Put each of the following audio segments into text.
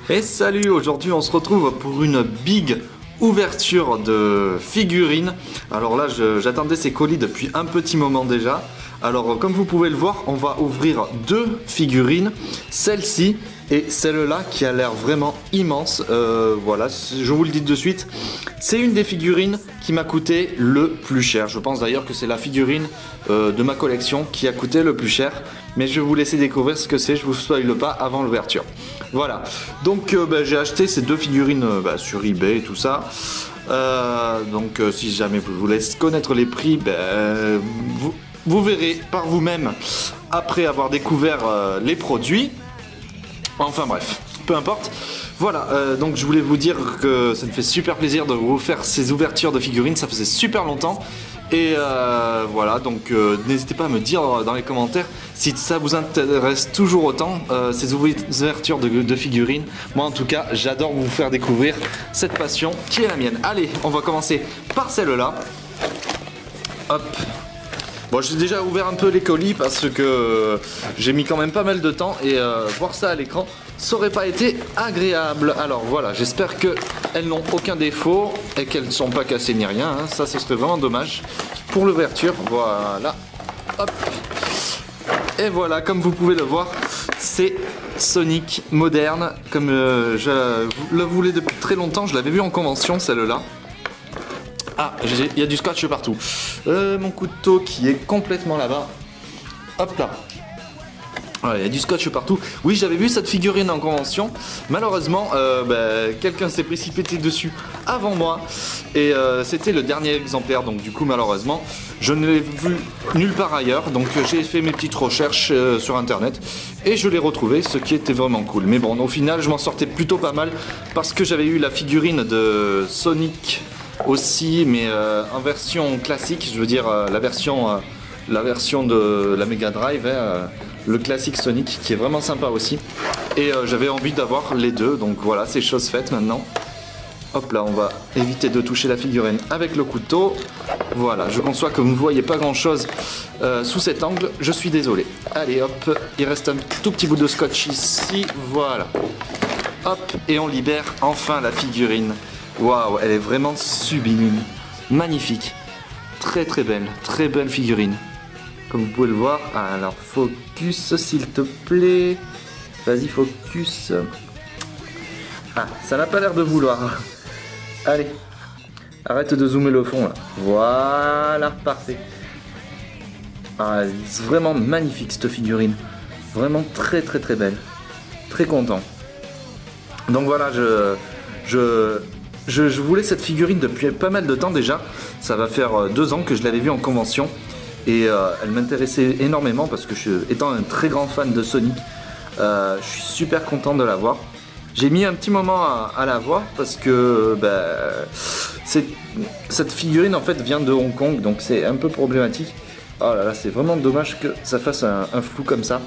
Et salut, aujourd'hui on se retrouve pour une big ouverture de figurines. Alors là j'attendais ces colis depuis un petit moment déjà. Alors comme vous pouvez le voir, on va ouvrir deux figurines, celle-ci et celle-là qui a l'air vraiment immense. Voilà, je vous le dis de suite, c'est une des figurines qui m'a coûté le plus cher. Je pense d'ailleurs que c'est la figurine de ma collection qui a coûté le plus cher. Mais je vais vous laisser découvrir ce que c'est, je vous spoile pas avant l'ouverture. Voilà, donc j'ai acheté ces deux figurines sur eBay et tout ça. Donc si jamais vous voulez connaître les prix, vous verrez par vous-même après avoir découvert les produits. Enfin bref, peu importe. Voilà, donc je voulais vous dire que ça me fait super plaisir de vous faire ces ouvertures de figurines, ça faisait super longtemps. Et voilà, donc n'hésitez pas à me dire dans les commentaires si ça vous intéresse toujours autant, ces ouvertures de figurines. Moi en tout cas, j'adore vous faire découvrir cette passion qui est la mienne. Allez, on va commencer par celle-là. Hop. Bon, j'ai déjà ouvert un peu les colis parce que j'ai mis quand même pas mal de temps et voir ça à l'écran, ça aurait pas été agréable. Alors voilà, j'espère qu'elles n'ont aucun défaut et qu'elles ne sont pas cassées ni rien. Hein. Ça, ce serait vraiment dommage pour l'ouverture. Voilà, hop. Et voilà, comme vous pouvez le voir, c'est Sonic moderne. Comme je le voulais depuis très longtemps, je l'avais vu en convention, celle-là. Ah, il y a du scotch partout. Mon couteau qui est complètement là-bas. Hop là. Voilà, il y a du scotch partout. Oui, j'avais vu cette figurine en convention. Malheureusement, quelqu'un s'est précipité dessus avant moi. Et c'était le dernier exemplaire. Donc du coup, malheureusement, je ne l'ai vu nulle part ailleurs. Donc j'ai fait mes petites recherches sur internet. Et je l'ai retrouvé, ce qui était vraiment cool. Mais bon, au final, je m'en sortais plutôt pas mal. Parce que j'avais eu la figurine de Sonic aussi, mais en version classique. Je veux dire, la version de la Mega Drive. Le classique Sonic qui est vraiment sympa aussi. Et j'avais envie d'avoir les deux. Donc voilà, c'est chose faite maintenant. Hop là, on va éviter de toucher la figurine avec le couteau. Voilà, je conçois que vous ne voyez pas grand chose sous cet angle. Je suis désolé. Allez hop, il reste un tout petit bout de scotch ici. Voilà. Hop, et on libère enfin la figurine. Waouh, elle est vraiment sublime. Magnifique. Très belle figurine. Comme vous pouvez le voir. Alors focus s'il te plaît. Vas-y focus. Ah, ça n'a pas l'air de vouloir. Allez. Arrête de zoomer le fond là. Voilà, parfait. Ah, c'est vraiment magnifique cette figurine. Vraiment très belle. Très content. Donc voilà, je voulais cette figurine depuis pas mal de temps déjà. Ça va faire 2 ans que je l'avais vue en convention. Et elle m'intéressait énormément parce que étant un très grand fan de Sonic, je suis super content de la voir. J'ai mis un petit moment à la voir parce que cette figurine en fait vient de Hong Kong, donc c'est un peu problématique. Oh là là, c'est vraiment dommage que ça fasse un flou comme ça.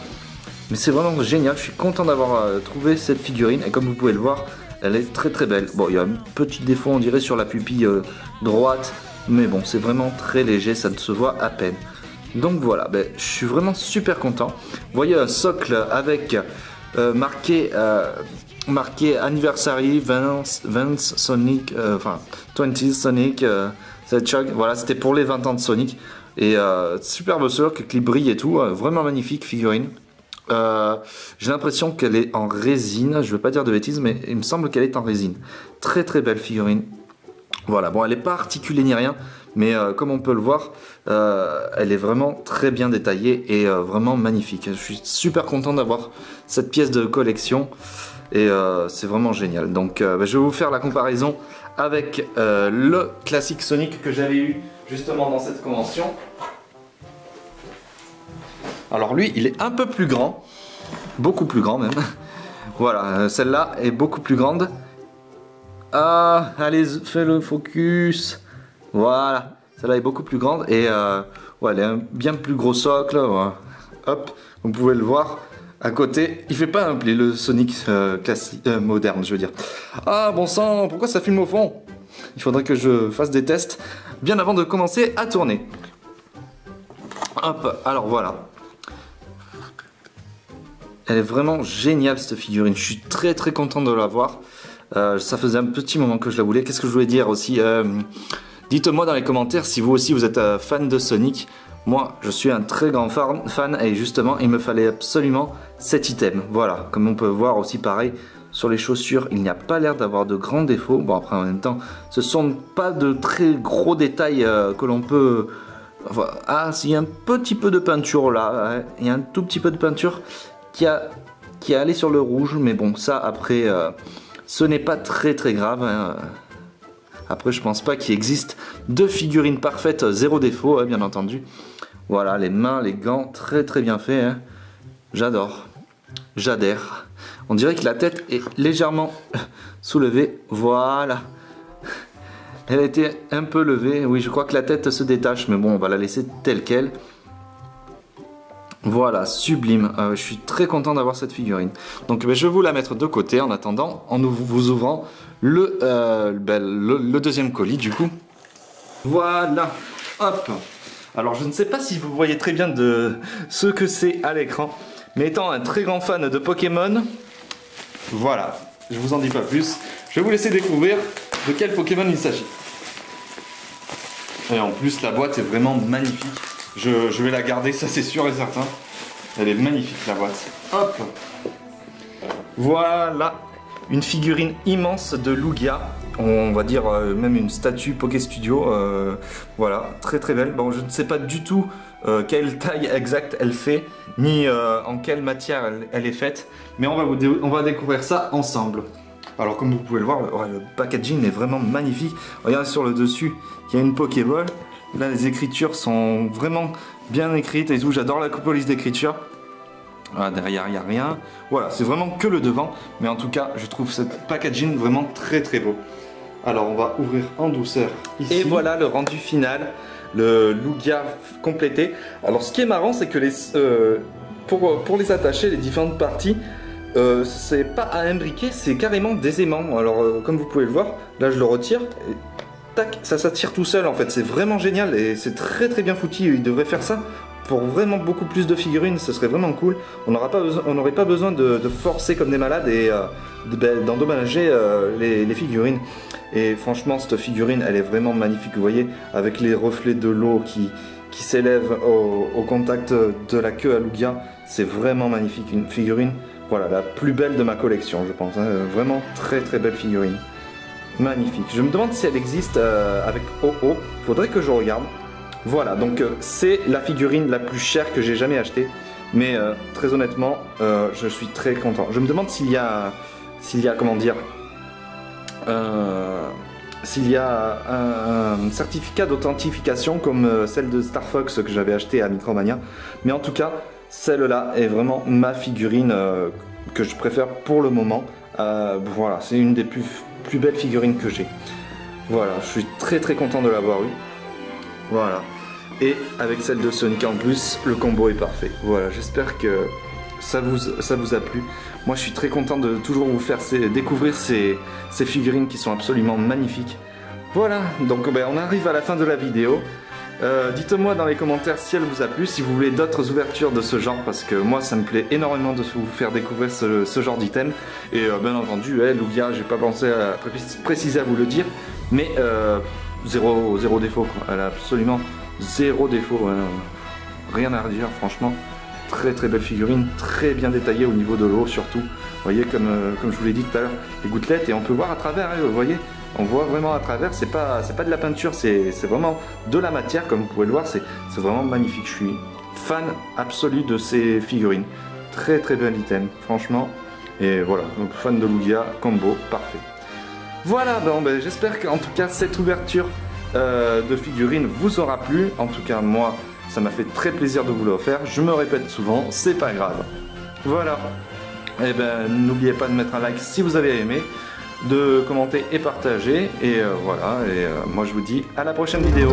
Mais c'est vraiment génial, je suis content d'avoir trouvé cette figurine. Et comme vous pouvez le voir, elle est très belle. Bon, il y a un petit défaut on dirait sur la pupille droite. Mais bon, c'est vraiment très léger, ça ne se voit à peine. Donc voilà, je suis vraiment super content. Vous voyez un socle avec marqué Anniversary 20 Sonic, 20 Sonic, voilà, c'était pour les 20 ans de Sonic. Et superbe socle qui brille et tout, vraiment magnifique figurine. J'ai l'impression qu'elle est en résine, je ne veux pas dire de bêtises, mais il me semble qu'elle est en résine. Très belle figurine. Voilà, bon, elle n'est pas articulée ni rien, mais comme on peut le voir, elle est vraiment très bien détaillée et vraiment magnifique. Je suis super content d'avoir cette pièce de collection et c'est vraiment génial. Donc je vais vous faire la comparaison avec le classique Sonic que j'avais eu justement dans cette convention. Alors lui, il est un peu plus grand, beaucoup plus grand même. Voilà, celle-là est beaucoup plus grande. Ah, allez, fais le focus. Voilà, celle-là est beaucoup plus grande et ouais, elle est un bien plus gros socle. Voilà. Hop, vous pouvez le voir. À côté, il fait pas un play, le Sonic classique, moderne, je veux dire. Ah bon sang, pourquoi ça filme au fond? Il faudrait que je fasse des tests bien avant de commencer à tourner. Hop, alors voilà. Elle est vraiment géniale cette figurine, je suis très content de la voir. Ça faisait un petit moment que je la voulais. Qu'est-ce que je voulais dire aussi? Dites-moi dans les commentaires si vous aussi vous êtes fan de Sonic. Moi je suis un très grand fan et justement il me fallait absolument cet item. Voilà, comme on peut voir aussi pareil sur les chaussures, il n'y a pas l'air d'avoir de grands défauts. Bon après en même temps, ce sont pas de très gros détails que l'on peut... Enfin, ah, s'il y a un petit peu de peinture là, ouais. Il y a un tout petit peu de peinture qui est allé sur le rouge, mais bon ça après ce n'est pas très grave hein. Après je pense pas qu'il existe de figurines parfaites zéro défaut hein, bien entendu. Voilà les mains, les gants très bien faits hein. J'adore, j'adhère. On dirait que la tête est légèrement soulevée, voilà. Elle a été un peu levée, oui je crois que la tête se détache mais bon on va la laisser telle qu'elle. Voilà, sublime, je suis très content d'avoir cette figurine. Donc je vais vous la mettre de côté en attendant, en vous ouvrant le deuxième colis du coup. Voilà, hop. Alors je ne sais pas si vous voyez très bien de ce que c'est à l'écran, mais étant un très grand fan de Pokémon, voilà, je vous en dis pas plus. Je vais vous laisser découvrir de quel Pokémon il s'agit. Et en plus la boîte est vraiment magnifique. Je vais la garder, ça c'est sûr et certain. Elle est magnifique la boîte. Hop. Voilà. Une figurine immense de Lugia. On va dire même une statue Poké Studio. Voilà, très belle. Bon, je ne sais pas du tout quelle taille exacte elle fait, ni en quelle matière elle est faite. Mais on va découvrir ça ensemble. Alors comme vous pouvez le voir, le packaging est vraiment magnifique. Regardez sur le dessus, il y a une Pokéball. Là les écritures sont vraiment bien écrites et tout, j'adore la police d'écriture. Ah, derrière il n'y a rien. Voilà, c'est vraiment que le devant. Mais en tout cas, je trouve ce packaging vraiment très beau. Alors on va ouvrir en douceur ici. Et voilà le rendu final, le Lugia complété. Alors ce qui est marrant, c'est que pour les attacher, les différentes parties, c'est pas à imbriquer, c'est carrément des aimants. Alors comme vous pouvez le voir, là je le retire. Et tac, ça s'attire tout seul en fait, c'est vraiment génial et c'est très bien foutu. Il devrait faire ça pour vraiment beaucoup plus de figurines, ce serait vraiment cool. On n'aurait pas besoin de forcer comme des malades et d'endommager les figurines. Et franchement cette figurine elle est vraiment magnifique, vous voyez, avec les reflets de l'eau qui s'élèvent au contact de la queue à Lugia. C'est vraiment magnifique, une figurine, voilà, la plus belle de ma collection je pense, hein. Vraiment très belle figurine. Magnifique. Je me demande si elle existe avec OO. Faudrait que je regarde. Voilà, donc c'est la figurine la plus chère que j'ai jamais achetée. Mais très honnêtement, je suis très content. Je me demande s'il y a comment dire, s'il y a un certificat d'authentification comme celle de Star Fox que j'avais acheté à Micromania. Mais en tout cas, celle-là est vraiment ma figurine que je préfère pour le moment. Voilà, c'est une des plus belles figurines que j'ai. Voilà, je suis très content de l'avoir eu. Voilà. Et avec celle de Sonic en plus, le combo est parfait. Voilà, j'espère que ça vous a plu. Moi, je suis très content de toujours vous faire découvrir ces figurines qui sont absolument magnifiques. Voilà, donc on arrive à la fin de la vidéo. Dites-moi dans les commentaires si elle vous a plu, si vous voulez d'autres ouvertures de ce genre, parce que moi ça me plaît énormément de vous faire découvrir ce genre d'item. Et bien entendu, Lugia, j'ai pas pensé à préciser à vous le dire, mais zéro défaut quoi. Elle a absolument zéro défaut, hein. Rien à redire franchement. Très belle figurine, très bien détaillée au niveau de l'eau surtout. Vous voyez comme je vous l'ai dit tout à l'heure, les gouttelettes, et on peut voir à travers, hein, vous voyez. On voit vraiment à travers, c'est pas de la peinture, c'est vraiment de la matière, comme vous pouvez le voir, c'est vraiment magnifique. Je suis fan absolu de ces figurines. Très bel item, franchement. Et voilà, donc fan de Lugia, combo, parfait. Voilà, j'espère qu'en tout cas cette ouverture de figurines vous aura plu. En tout cas, moi, ça m'a fait très plaisir de vous le faire. Je me répète souvent, c'est pas grave. Voilà. Et n'oubliez pas de mettre un like si vous avez aimé, de commenter et partager, et voilà, et moi je vous dis à la prochaine vidéo.